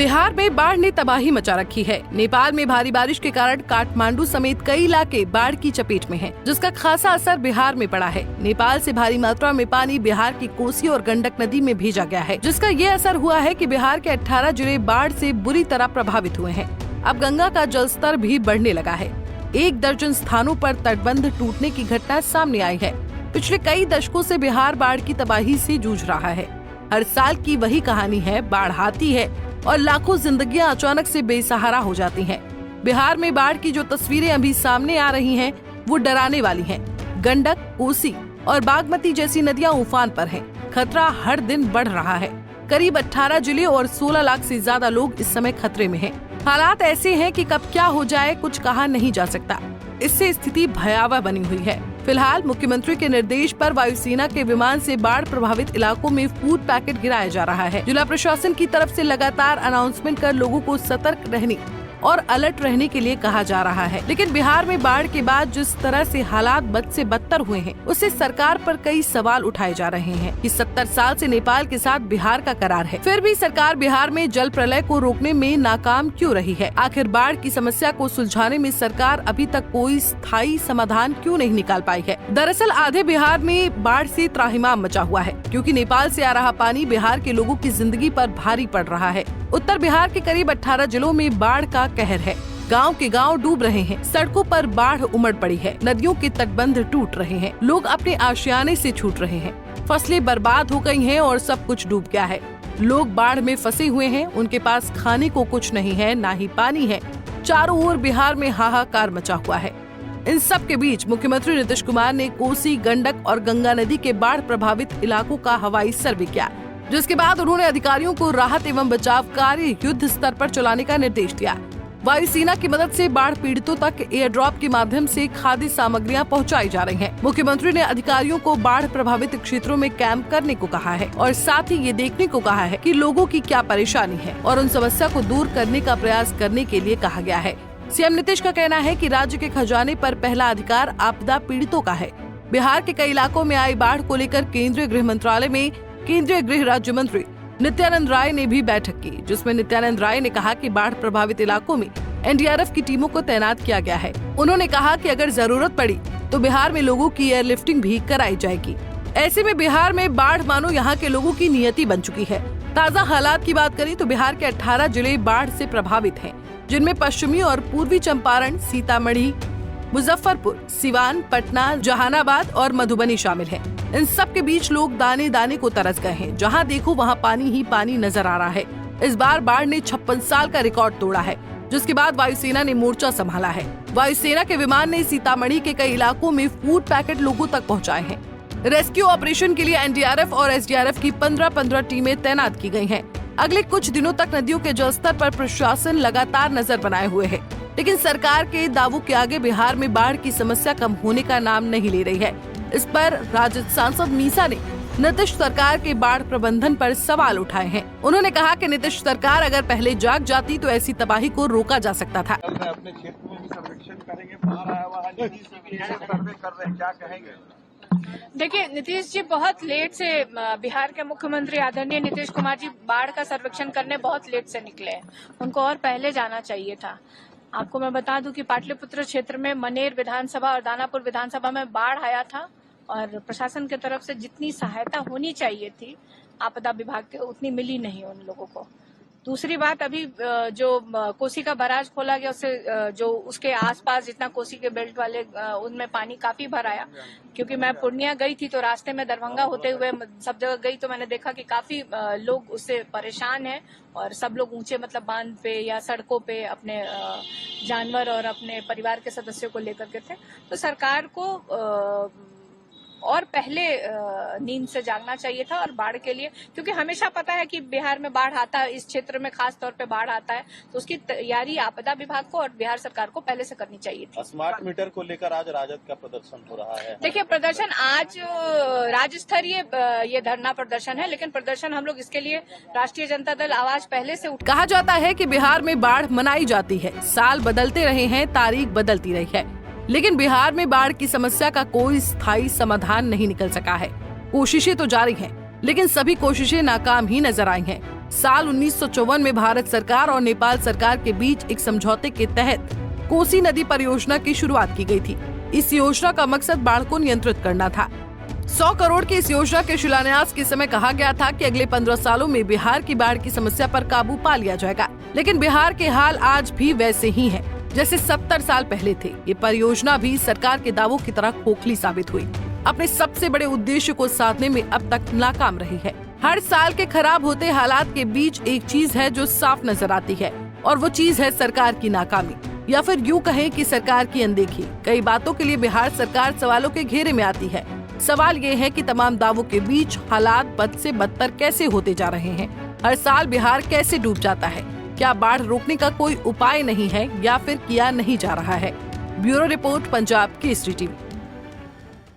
बिहार में बाढ़ ने तबाही मचा रखी है। नेपाल में भारी बारिश के कारण काठमांडू समेत कई इलाके बाढ़ की चपेट में हैं, जिसका खासा असर बिहार में पड़ा है। नेपाल से भारी मात्रा में पानी बिहार की कोसी और गंडक नदी में भेजा गया है, जिसका ये असर हुआ है कि बिहार के 18 जिले बाढ़ से बुरी तरह प्रभावित हुए हैं। अब गंगा का जलस्तर भी बढ़ने लगा है। 1 दर्जन स्थानों पर तटबंध टूटने की घटना सामने आई है। पिछले कई दशकों से बिहार बाढ़ की तबाही से जूझ रहा है। हर साल की वही कहानी है, बाढ़ आती है और लाखों जिंदगियां अचानक से बेसहारा हो जाती हैं। बिहार में बाढ़ की जो तस्वीरें अभी सामने आ रही हैं, वो डराने वाली हैं। गंडक, कोसी और बागमती जैसी नदियां उफान पर हैं। खतरा हर दिन बढ़ रहा है। करीब 18 जिले और 16 लाख से ज्यादा लोग इस समय खतरे में हैं। हालात ऐसे हैं कि कब क्या हो जाए कुछ कहा नहीं जा सकता। इससे स्थिति भयावह बनी हुई है। फिलहाल मुख्यमंत्री के निर्देश पर वायुसेना के विमान से बाढ़ प्रभावित इलाकों में फूड पैकेट गिराया जा रहा है। जिला प्रशासन की तरफ से लगातार अनाउंसमेंट कर लोगों को सतर्क रहने और अलर्ट रहने के लिए कहा जा रहा है। लेकिन बिहार में बाढ़ के बाद जिस तरह से हालात बद से बदतर हुए हैं, उससे सरकार पर कई सवाल उठाए जा रहे हैं कि 70 साल से नेपाल के साथ बिहार का करार है, फिर भी सरकार बिहार में जल प्रलय को रोकने में नाकाम क्यों रही है। आखिर बाढ़ की समस्या को सुलझाने में सरकार अभी तक कोई स्थायी समाधान क्यों नहीं निकाल पाई है। दरअसल आधे बिहार में बाढ़ से त्राहिमाम मचा हुआ है, क्योंकि नेपाल से आ रहा पानी बिहार के लोगों की जिंदगी पर भारी पड़ रहा है। उत्तर बिहार के करीब 18 जिलों में बाढ़ का कहर है। गांव के गांव डूब रहे हैं, सड़कों पर बाढ़ उमड़ पड़ी है, नदियों के तटबंध टूट रहे हैं, लोग अपने आशियाने से छूट रहे हैं, फसलें बर्बाद हो गई हैं और सब कुछ डूब गया है। लोग बाढ़ में फंसे हुए हैं, उनके पास खाने को कुछ नहीं है, ना ही पानी है। चारों ओर बिहार में हाहाकार मचा हुआ है। इन सब के बीच मुख्यमंत्री नीतीश कुमार ने कोसी, गंडक और गंगा नदी के बाढ़ प्रभावित इलाकों का हवाई सर्वे किया, जिसके बाद उन्होंने अधिकारियों को राहत एवं बचाव कार्य युद्ध स्तर पर चलाने का निर्देश दिया। वायुसेना की मदद से बाढ़ पीड़ितों तक एयर ड्रॉप के माध्यम से खाद्य सामग्रियां पहुंचाई जा रही हैं। मुख्यमंत्री ने अधिकारियों को बाढ़ प्रभावित क्षेत्रों में कैंप करने को कहा है और साथ ही ये देखने को कहा है कि लोगों की क्या परेशानी है और उन समस्या को दूर करने का प्रयास करने के लिए कहा गया है। सीएम नीतीश का कहना है कि राज्य के खजाने पर पहला अधिकार आपदा पीड़ितों का है। बिहार के कई इलाकों में आई बाढ़ को लेकर केंद्रीय गृह मंत्रालय में केंद्रीय गृह राज्य मंत्री नित्यानंद राय ने भी बैठक की, जिसमें नित्यानंद राय ने कहा कि बाढ़ प्रभावित इलाकों में एनडीआरएफ की टीमों को तैनात किया गया है। उन्होंने कहा कि अगर जरूरत पड़ी तो बिहार में लोगों की एयरलिफ्टिंग भी कराई जाएगी। ऐसे में बिहार में बाढ़ मानो यहाँ के लोगों की नियति बन चुकी है। ताज़ा हालात की बात करें तो बिहार के 18 जिले बाढ़ से प्रभावित हैं, जिनमें पश्चिमी और पूर्वी चंपारण, सीतामढ़ी, मुजफ्फरपुर, सिवान, पटना, जहानाबाद और मधुबनी शामिल है। इन सब के बीच लोग दाने दाने को तरस गए हैं। जहां देखो वहां पानी ही पानी नजर आ रहा है। इस बार बाढ़ ने 56 साल का रिकॉर्ड तोड़ा है, जिसके बाद वायुसेना ने मोर्चा संभाला है। वायुसेना के विमान ने सीतामढ़ी के कई इलाकों में फूड पैकेट लोगों तक पहुंचाए हैं। रेस्क्यू ऑपरेशन के लिए एनडीआरएफ और एसडीआरएफ की 15-15 टीमें तैनात की गई हैं। अगले कुछ दिनों तक नदियों के जलस्तर पर प्रशासन लगातार नजर बनाए हुए है, लेकिन सरकार के दावों के आगे बिहार में बाढ़ की समस्या कम होने का नाम नहीं ले रही है। इस पर राजद सांसद मीसा ने नीतीश सरकार के बाढ़ प्रबंधन पर सवाल उठाए हैं। उन्होंने कहा कि नीतीश सरकार अगर पहले जाग जाती तो ऐसी तबाही को रोका जा सकता था। अपने क्षेत्र में भी सर्वेक्षण करेंगे, बाहर आया हुआ सर्वे कर रहे हैं, क्या कहेंगे? देखिए, नीतीश जी बहुत लेट से, बिहार के मुख्यमंत्री आदरणीय नीतीश कुमार जी बाढ़ का सर्वेक्षण करने बहुत लेट से निकले हैं। उनको और पहले जाना चाहिए था। आपको मैं बता दूं कि पाटलिपुत्र क्षेत्र में मनेर विधानसभा और दानापुर विधानसभा में बाढ़ आया था और प्रशासन की तरफ से जितनी सहायता होनी चाहिए थी आपदा विभाग के, उतनी मिली नहीं उन लोगों को। दूसरी बात, अभी जो कोसी का बैराज खोला गया, उससे जो उसके आसपास जितना कोसी के बेल्ट वाले उनमें पानी काफी भर आया। क्योंकि मैं पूर्णिया गई थी तो रास्ते में दरभंगा होते हुए सब जगह गई तो मैंने देखा कि काफी लोग उससे परेशान हैं और सब लोग ऊंचे मतलब बांध पे या सड़कों पे अपने जानवर और अपने परिवार के सदस्यों को लेकर के थे। तो सरकार को और पहले नींद से जागना चाहिए था और बाढ़ के लिए, क्योंकि हमेशा पता है कि बिहार में बाढ़ आता है, इस क्षेत्र में खास तौर पे बाढ़ आता है, तो उसकी तैयारी आपदा विभाग को और बिहार सरकार को पहले से करनी चाहिए थी। स्मार्ट मीटर को लेकर आज राजद का प्रदर्शन हो रहा है। देखिए, प्रदर्शन आज राज्य स्तरीय ये धरना प्रदर्शन है, लेकिन प्रदर्शन हम लोग इसके लिए राष्ट्रीय जनता दल आवाज पहले से कहा जाता है कि बिहार में बाढ़ मनाई जाती है, साल बदलते रहे हैं, तारीख बदलती रही है, लेकिन बिहार में बाढ़ की समस्या का कोई स्थायी समाधान नहीं निकल सका है। कोशिशें तो जारी हैं, लेकिन सभी कोशिशें नाकाम ही नजर आई हैं। साल 1954 में भारत सरकार और नेपाल सरकार के बीच एक समझौते के तहत कोसी नदी परियोजना की शुरुआत की गई थी। इस योजना का मकसद बाढ़ को नियंत्रित करना था। 100 करोड़ की इस योजना के शिलान्यास के समय कहा गया था कि अगले 15 सालों में बिहार की बाढ़ की समस्या पर काबू पा लिया जाएगा। लेकिन बिहार के हाल आज भी वैसे ही हैं, जैसे 70 साल पहले थे। ये परियोजना भी सरकार के दावों की तरह खोखली साबित हुई। अपने सबसे बड़े उद्देश्य को साधने में अब तक नाकाम रही है। हर साल के खराब होते हालात के बीच एक चीज है जो साफ नजर आती है, और वो चीज है सरकार की नाकामी, या फिर यूँ कहें कि सरकार की अनदेखी। कई बातों के लिए बिहार सरकार सवालों के घेरे में आती है। सवाल ये है कि तमाम दावों के बीच हालात बद से बदतर कैसे होते जा रहे हैं। हर साल बिहार कैसे डूब जाता है? क्या बाढ़ रोकने का कोई उपाय नहीं है, या फिर किया नहीं जा रहा है? Bureau report, Punjab Kesari TV.